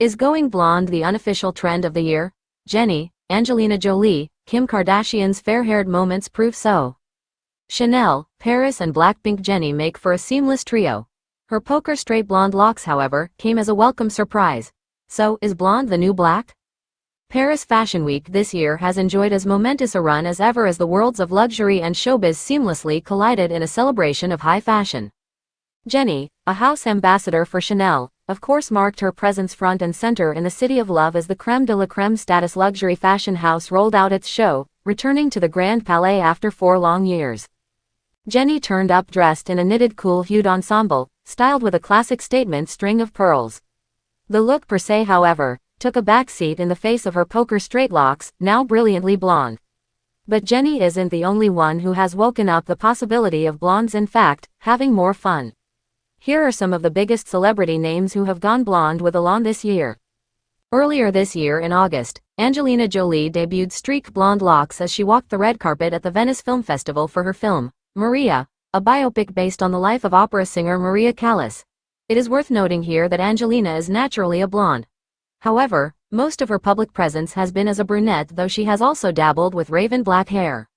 Is going blonde the unofficial trend of the year? Jennie, Angelina Jolie, Kim Kardashian's fair-haired moments prove so. Chanel, Paris and BLACKPINK Jennie make for a seamless trio. Her poker straight blonde locks, however, came as a welcome surprise. So, is blonde the new black? Paris Fashion Week this year has enjoyed as momentous a run as ever as the worlds of luxury and showbiz seamlessly collided in a celebration of high fashion. Jennie, a house ambassador for Chanel, of course marked her presence front and center in the City of Love as the creme de la creme status luxury fashion house rolled out its show, returning to the Grand Palais after 4 long years. Jennie turned up dressed in a knitted cool-hued ensemble, styled with a classic statement string of pearls. The look per se, however, took a backseat in the face of her poker straight locks, now brilliantly blonde. But Jennie isn't the only one who has woken up the possibility of blondes, in fact, having more fun. Here are some of the biggest celebrity names who have gone blonde with Elon this year. Earlier this year in August, Angelina Jolie debuted streak blonde locks as she walked the red carpet at the Venice Film Festival for her film, Maria, a biopic based on the life of opera singer Maria Callas. It is worth noting here that Angelina is naturally a blonde. However, most of her public presence has been as a brunette, though she has also dabbled with raven black hair.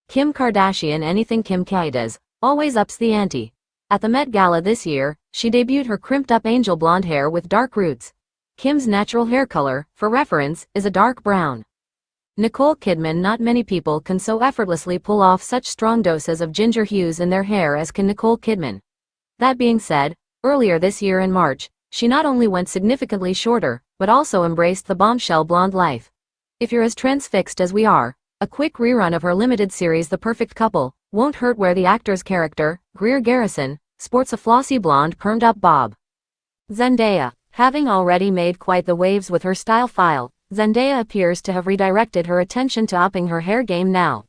Kim Kardashian, anything Kim K does, always ups the ante. At the Met Gala this year, she debuted her crimped-up angel blonde hair with dark roots. Kim's natural hair color, for reference, is a dark brown. Nicole Kidman. Not many people can so effortlessly pull off such strong doses of ginger hues in their hair as can Nicole Kidman. That being said, earlier this year in March, she not only went significantly shorter, but also embraced the bombshell blonde life. If you're as transfixed as we are, a quick rerun of her limited series The Perfect Couple won't hurt, where the actor's character, Greer Garrison, sports a flossy blonde permed-up bob. Zendaya. Having already made quite the waves with her style file, Zendaya appears to have redirected her attention to upping her hair game now.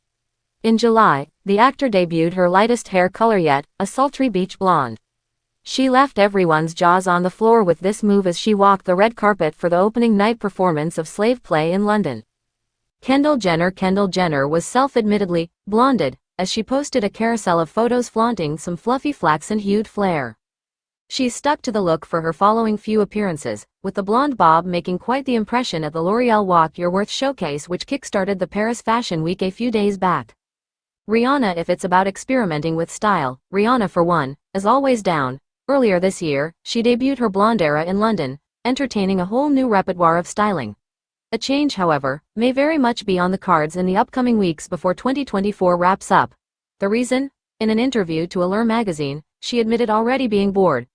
In July, the actor debuted her lightest hair color yet, a sultry beach blonde. She left everyone's jaws on the floor with this move as she walked the red carpet for the opening night performance of Slave Play in London. Kendall Jenner. Kendall Jenner was self-admittedly blonded, as she posted a carousel of photos flaunting some fluffy flaxen-hued flair. She's stuck to the look for her following few appearances, with the blonde bob making quite the impression at the L'Oreal Walk Your Worth showcase, which kickstarted the Paris Fashion Week a few days back. Rihanna. If it's about experimenting with style, Rihanna for one, is always down. Earlier this year, she debuted her blonde era in London, entertaining a whole new repertoire of styling. A change, however, may very much be on the cards in the upcoming weeks before 2024 wraps up. The reason? In an interview to Allure magazine, she admitted already being bored.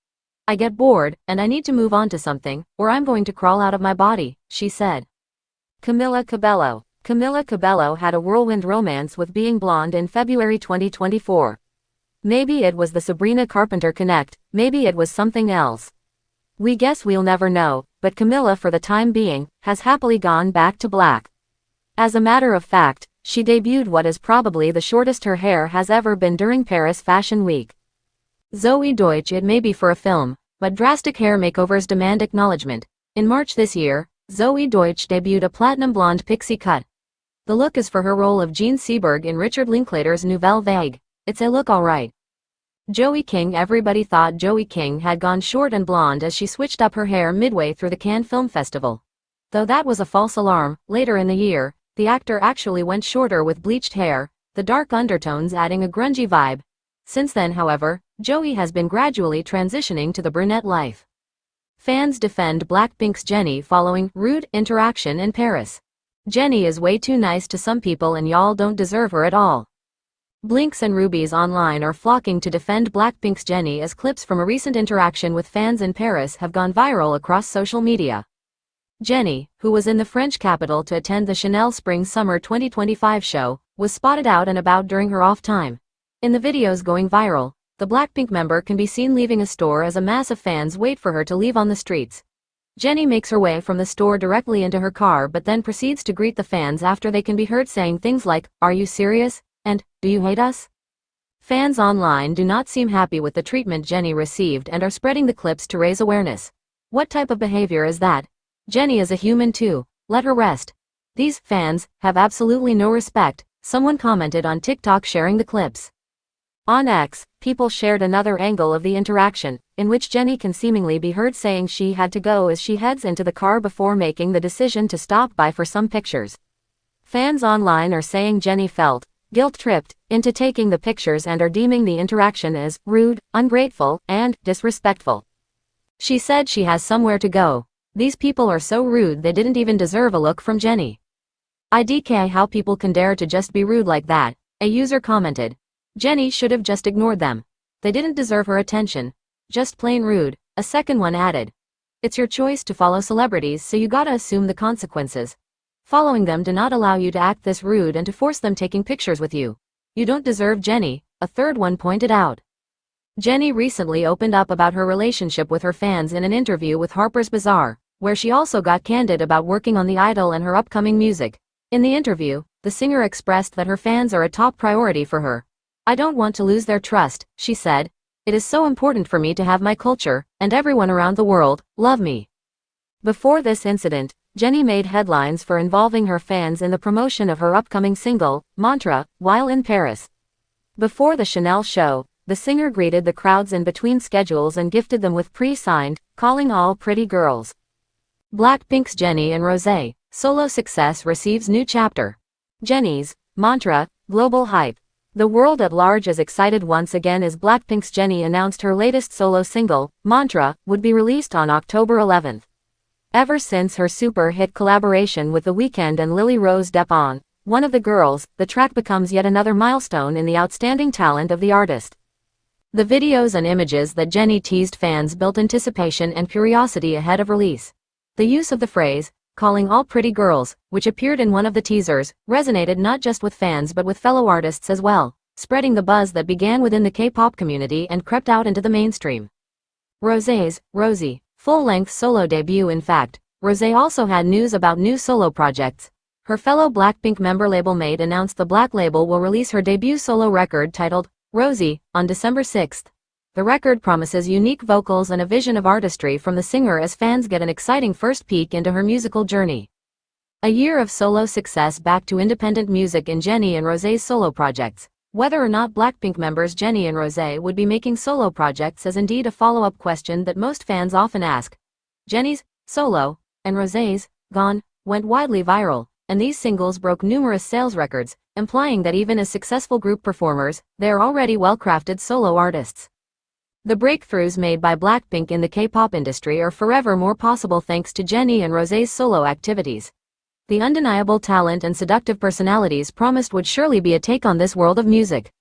"I get bored, and I need to move on to something, or I'm going to crawl out of my body," she said. Camila Cabello. Camila Cabello had a whirlwind romance with being blonde in February 2024. Maybe it was the Sabrina Carpenter connect, maybe it was something else. We guess we'll never know, but Camila, for the time being, has happily gone back to black. As a matter of fact, she debuted what is probably the shortest her hair has ever been during Paris Fashion Week. Zoe Deutsch. It may be for a film, but drastic hair makeovers demand acknowledgement. In March this year, Zoe Deutsch debuted a platinum blonde pixie cut. The look is for her role of Jean Seberg in Richard Linklater's Nouvelle Vague. It's a look alright. Joey King. Everybody thought Joey King had gone short and blonde as she switched up her hair midway through the Cannes Film Festival. Though that was a false alarm, later in the year, the actor actually went shorter with bleached hair, the dark undertones adding a grungy vibe. Since then, however, Joey has been gradually transitioning to the brunette life. Fans defend BLACKPINK'S Jennie following rude interaction in Paris. Jennie is way too nice to some people and y'all don't deserve her at all. Blinks and rubies online are flocking to defend BLACKPINK'S Jennie as clips from a recent interaction with fans in Paris have gone viral across social media. Jennie, who was in the French capital to attend the Chanel Spring-Summer 2025 show, was spotted out and about during her off time. In the videos going viral, the BLACKPINK member can be seen leaving a store as a mass of fans wait for her to leave on the streets. Jennie makes her way from the store directly into her car but then proceeds to greet the fans after they can be heard saying things like, "Are you serious?" and "Do you hate us?" Fans online do not seem happy with the treatment Jennie received and are spreading the clips to raise awareness. What type of behavior is that? Jennie is a human too, let her rest. These fans have absolutely no respect, someone commented on TikTok sharing the clips. On X, people shared another angle of the interaction, in which Jennie can seemingly be heard saying she had to go as she heads into the car before making the decision to stop by for some pictures. Fans online are saying Jennie felt guilt-tripped into taking the pictures and are deeming the interaction as rude, ungrateful, and disrespectful. She said she has somewhere to go. These people are so rude they didn't even deserve a look from Jennie. IDK how people can dare to just be rude like that, a user commented. Jennie should have just ignored them. They didn't deserve her attention. Just plain rude, a second one added. It's your choice to follow celebrities, so you gotta assume the consequences. Following them do not allow you to act this rude and to force them taking pictures with you. You don't deserve Jennie, a third one pointed out. Jennie recently opened up about her relationship with her fans in an interview with Harper's Bazaar, where she also got candid about working on The Idol and her upcoming music. In the interview, the singer expressed that her fans are a top priority for her. I don't want to lose their trust, she said. It is so important for me to have my culture, and everyone around the world, love me. Before this incident, Jennie made headlines for involving her fans in the promotion of her upcoming single, Mantra, while in Paris. Before the Chanel show, the singer greeted the crowds in between schedules and gifted them with pre-signed, Calling All Pretty Girls. BLACKPINK'S JENNIE and ROSÉ, solo success receives new chapter. Jennie's Mantra, global hype. The world at large is excited once again as BLACKPINK'S Jennie announced her latest solo single, Mantra, would be released on October 11th. Ever since her super hit collaboration with The Weeknd and Lily Rose Depp on One of the Girls, the track becomes yet another milestone in the outstanding talent of the artist. The videos and images that Jennie teased fans built anticipation and curiosity ahead of release. The use of the phrase, Calling All Pretty Girls, which appeared in one of the teasers, resonated not just with fans but with fellow artists as well, spreading the buzz that began within the K-pop community and crept out into the mainstream. Rosé's Rosie full-length solo debut. In fact, Rosé also had news about new solo projects. Her fellow Blackpink member label mate announced the Black label will release her debut solo record titled Rosie on December 6th. The record promises unique vocals and a vision of artistry from the singer as fans get an exciting first peek into her musical journey. A year of solo success back to independent music in Jennie and Rosé's solo projects. Whether or not Blackpink members Jennie and Rosé would be making solo projects is indeed a follow-up question that most fans often ask. Jennie's Solo and Rosé's Gone went widely viral, and these singles broke numerous sales records, implying that even as successful group performers, they are already well-crafted solo artists. The breakthroughs made by Blackpink in the K-pop industry are forever more possible thanks to Jennie and Rosé's solo activities. The undeniable talent and seductive personalities promised would surely be a take on this world of music.